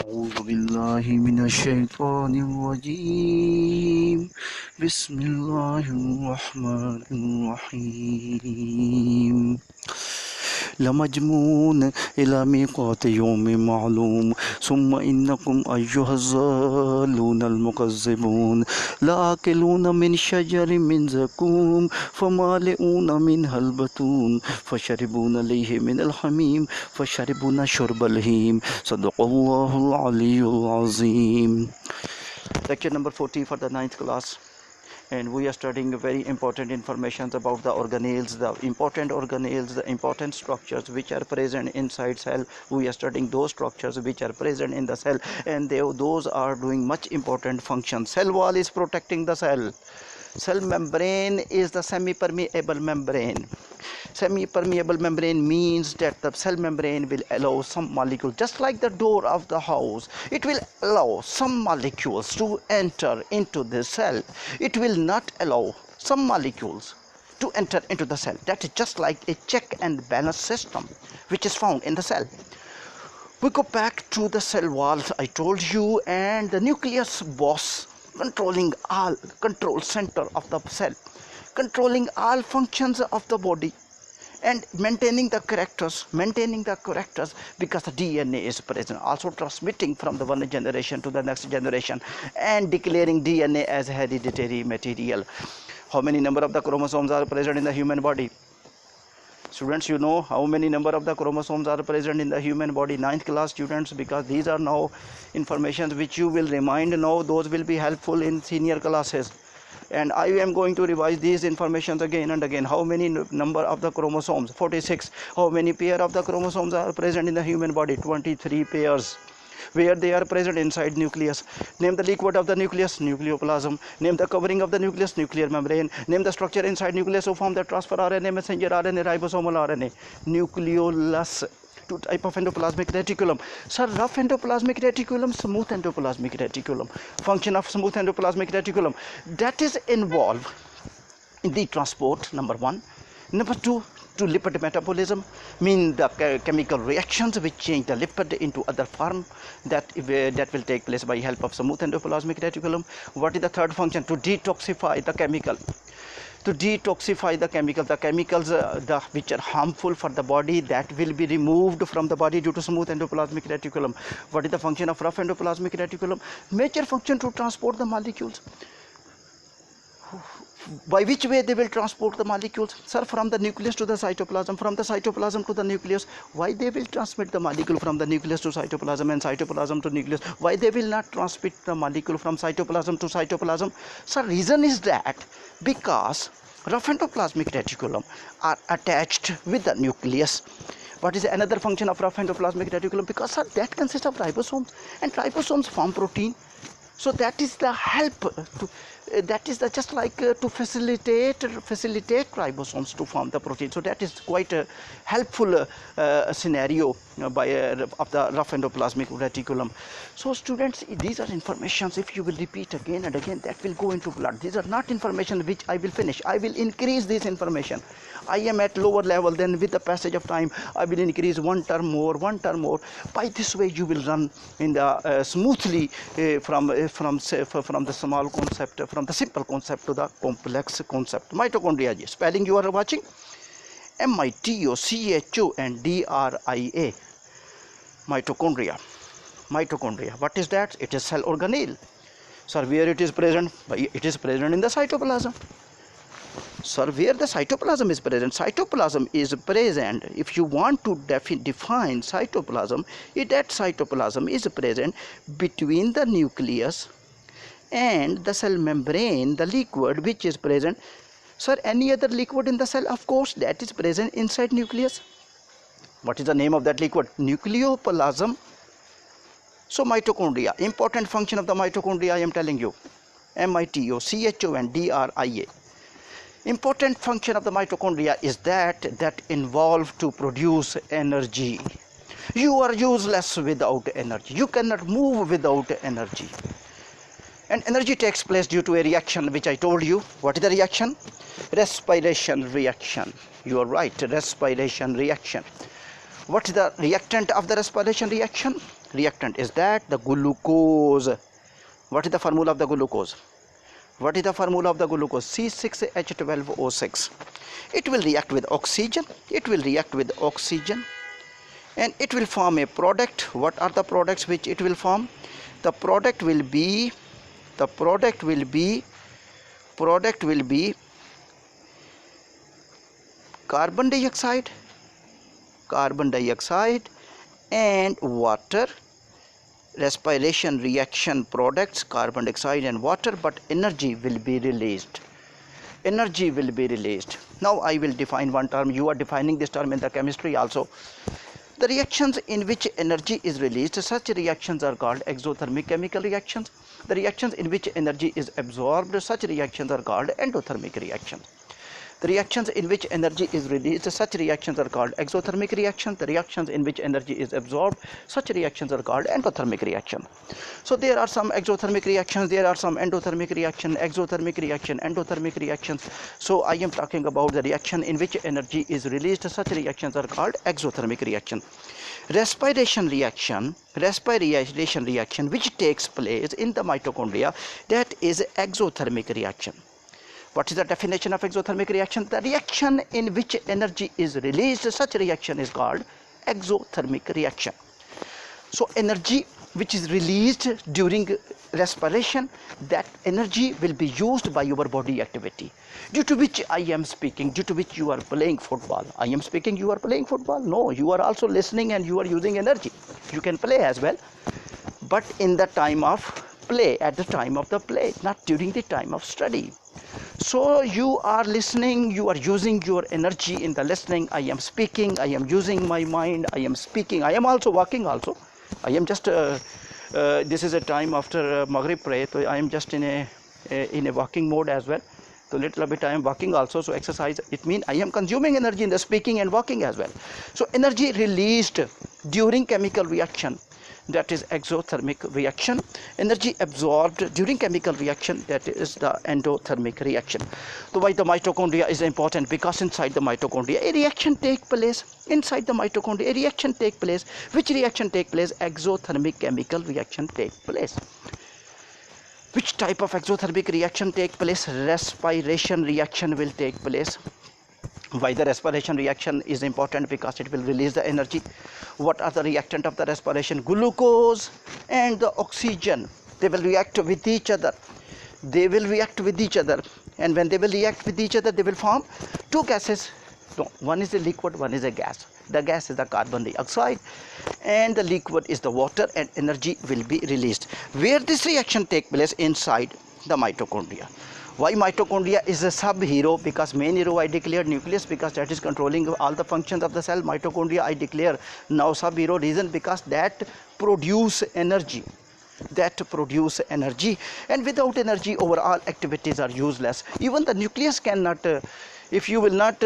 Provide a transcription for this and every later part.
أعوذ بالله من الشيطان الرجيم بسم الله الرحمن الرحيم لمجموعون إلى ميقات يوم معلوم ثم إنكم أيها الضالون المكذبون لآكلون من شجر من زقوم فمالئون منها البطون فشربون عليه من الحميم فشربون شرب الهيم صدق الله العلي العظيم. Lecture number 40 for the 9th class, and we are studying very important information about the organelles, the important structures which are present inside cell. We are studying those structures which are present in the cell, and those are doing much important functions. Cell wall is protecting the cell. Cell membrane is the semi-permeable membrane. Semi-permeable membrane means that the cell membrane will allow some molecule, just like the door of the house, it will allow some molecules to enter into the cell. It will not allow some molecules to enter into the cell. That is just like a check and balance system which is found in the cell. We go back to the cell wall, I told you, and the nucleus boss, controlling all control center of the cell, controlling all functions of the body, and maintaining the characters because the DNA is present, also transmitting from the one generation to the next generation and declaring DNA as hereditary material. How many number of the chromosomes are present in the human body? Students, you know how many number of the chromosomes are present in the human body? 9th class students, because these are now informations which you will remind now, those will be helpful in senior classes, and I am going to revise these informations again and again. How many number of the chromosomes? 46. How many pair of the chromosomes are present in the human body? 23 pairs. Where they are present? Inside nucleus. Name the liquid of the nucleus. Nucleoplasm. Name the covering of the nucleus. Nuclear membrane. Name the structure inside nucleus who form the transfer RNA, messenger RNA, ribosomal RNA. Nucleolus. Two type of endoplasmic reticulum. Sir, rough endoplasmic reticulum, smooth endoplasmic reticulum. Function of smooth endoplasmic reticulum, that is involved in the transport, number one. Number two, to lipid metabolism, mean the chemical reactions which change the lipid into other form, that will take place by help of smooth endoplasmic reticulum. What is the third function? To detoxify the chemical. To detoxify the chemicals, which are harmful for the body, that will be removed from the body due to smooth endoplasmic reticulum. What is the function of rough endoplasmic reticulum? Major function to transport the molecules. By which way they will transport the molecules? Sir, from the nucleus to the cytoplasm, from the cytoplasm to the nucleus. Why they will transmit the molecule from the nucleus to cytoplasm and cytoplasm to nucleus? Why they will not transmit the molecule from cytoplasm to cytoplasm? Sir, reason is that because rough endoplasmic reticulum are attached with the nucleus. What is another function of rough endoplasmic reticulum? Because, sir, that consists of ribosomes, and ribosomes form protein. So that is the help to just like to facilitate ribosomes to form the protein. So that is quite a helpful scenario of the rough endoplasmic reticulum. So students, these are informations, if you will repeat again and again, that will go into blood. These are not information which I will finish. I will increase this information. I am at lower level, then with the passage of time I will increase one term more. By this way you will run in the smoothly from the small concept, from the simple concept to the complex concept. Mitochondria, spelling you are watching, Mitochondria. Mitochondria, what is that? It is cell organelle. Sir, where it is present? It is present in the cytoplasm. Sir, where the cytoplasm is present? Cytoplasm is present, if you want to define cytoplasm, that cytoplasm is present between the nucleus and the cell membrane, the liquid which is present. Sir, any other liquid in the cell? Of course, that is present inside nucleus. What is the name of that liquid? Nucleoplasm. So mitochondria, important function of the mitochondria I am telling you, Mitochondria. Important function of the mitochondria is that involve to produce energy. You are useless without energy. You cannot move without energy. And energy takes place due to a reaction which I told you. What is the reaction? Respiration reaction. You are right, respiration reaction. What is the reactant of the respiration reaction? reactant is that the glucose. What is the formula of the glucose? What is the formula of the glucose? C6H12O6. It will react with oxygen. It will react with oxygen, and it will form a product. What are the products which it will form? The product will be carbon dioxide and water. Respiration reaction products, carbon dioxide and water, but energy will be released. Now I will define one term. You are defining this term in the chemistry also. The reactions in which energy is released, such reactions are called exothermic chemical reactions. The reactions in which energy is absorbed, such reactions are called endothermic reactions. The reactions in which energy is released, such reactions are called exothermic reactions. The reactions in which energy is absorbed, such reactions are called endothermic reactions. So there are some exothermic reactions, there are some endothermic reactions, exothermic reaction, endothermic reactions. So I am talking about the reaction in which energy is released, such reactions are called exothermic reaction. Respiration reaction which takes place in the mitochondria, that is exothermic reaction. What is the definition of exothermic reaction? The reaction in which energy is released, such reaction is called exothermic reaction. So energy which is released during respiration, that energy will be used by your body activity, due to which I am speaking, due to which you are playing football. I am speaking, you are playing football? No, you are also listening and you are using energy. You can play as well, but in the time of play, at the time of the play, not during the time of study. So you are listening, you are using your energy in the listening. I am speaking, I am using my mind, I am speaking, I am also walking also. I am just, this is a time after Maghrib prayer, so I am just in a walking mode as well. So little bit I am walking also, so exercise, it means I am consuming energy in the speaking and walking as well. So energy released during chemical reaction, that is exothermic reaction. Energy absorbed during chemical reaction, that is the endothermic reaction. So why the mitochondria is important? Because inside the mitochondria a reaction take place. Inside the mitochondria a reaction take place. Which reaction take place? Exothermic chemical reaction take place. Which type of exothermic reaction take place? Respiration reaction will take place. Why the respiration reaction is important? Because it will release the energy. What are the reactant of the respiration? Glucose and the oxygen. They will react with each other. And when they will react with each other, they will form two gases. No, one is a liquid, one is a gas. The gas is the carbon dioxide and the liquid is the water, and energy will be released. Where this reaction take place? Inside the mitochondria. Why mitochondria is a sub-hero? Because main hero I declared nucleus, because that is controlling all the functions of the cell. Mitochondria I declare now sub-hero. Reason? Because that produce energy. And without energy, overall activities are useless. Even the nucleus cannot, if you will not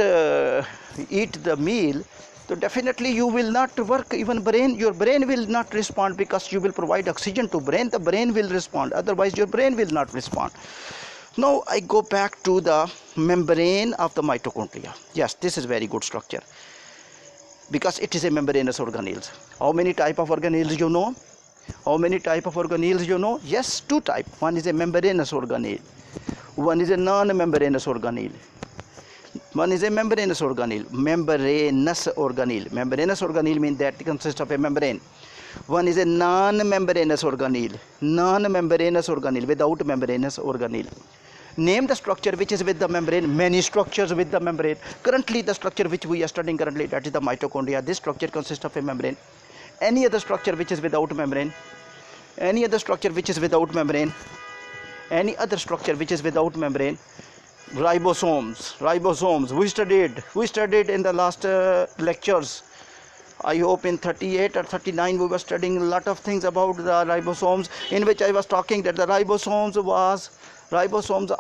eat the meal, so definitely you will not work. Even your brain will not respond, because you will provide oxygen to brain, the brain will respond, otherwise your brain will not respond. Now I go back to the membrane of the mitochondria. Yes, this is very good structure, because it is a membranous organelles. How many type of organelles you know? Yes, two type. One is a membranous organelle, one is a non-membranous organelle. Membranous organelle means that it consists of a membrane. One is a non-membranous organelle. Without membranous organelle. Name the structure which is with the membrane. Many structures with the membrane. Currently the structure which we are studying currently, that is the mitochondria. This structure consists of a membrane. Any other structure which is without membrane? Any other structure which is without membrane? Ribosomes. We studied in the last lectures. I hope in 38 or 39 we were studying a lot of things about the ribosomes, in which I was talking that the ribosomes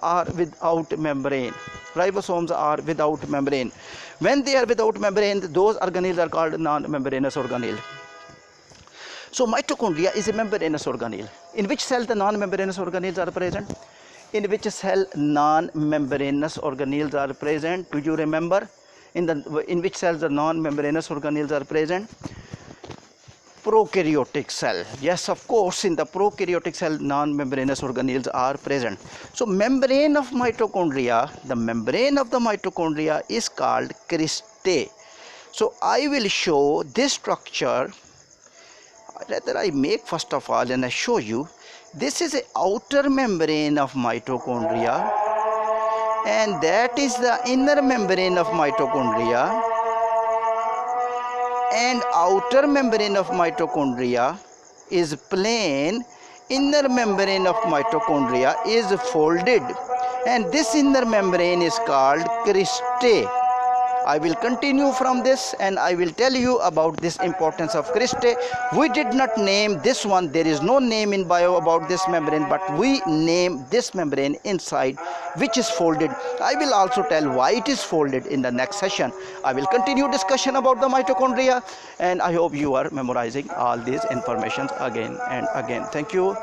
are without membrane. When they are without membrane, those organelles are called non-membranous organelle. So mitochondria is a membranous organelle. In which cell the non-membranous organelles are present? In which cell non-membranous organelles are present? Do you remember? In which cells the non-membranous organelles are present? prokaryotic cell. Yes, of course, in the prokaryotic cell, non-membranous organelles are present. So membrane of mitochondria, the membrane of the mitochondria is called cristae. So I will show this structure, rather I make first of all and I show you. This is a outer membrane of mitochondria, and that is the inner membrane of mitochondria, and outer membrane of mitochondria is plain, inner membrane of mitochondria is folded, and this inner membrane is called cristae. I will continue from this and I will tell you about this importance of cristae. We did not name this one, there is no name in bio about this membrane, but we name this membrane inside which is folded. I will also tell why it is folded in the next session. I will continue discussion about the mitochondria, and I hope you are memorizing all these informations again and again. Thank you.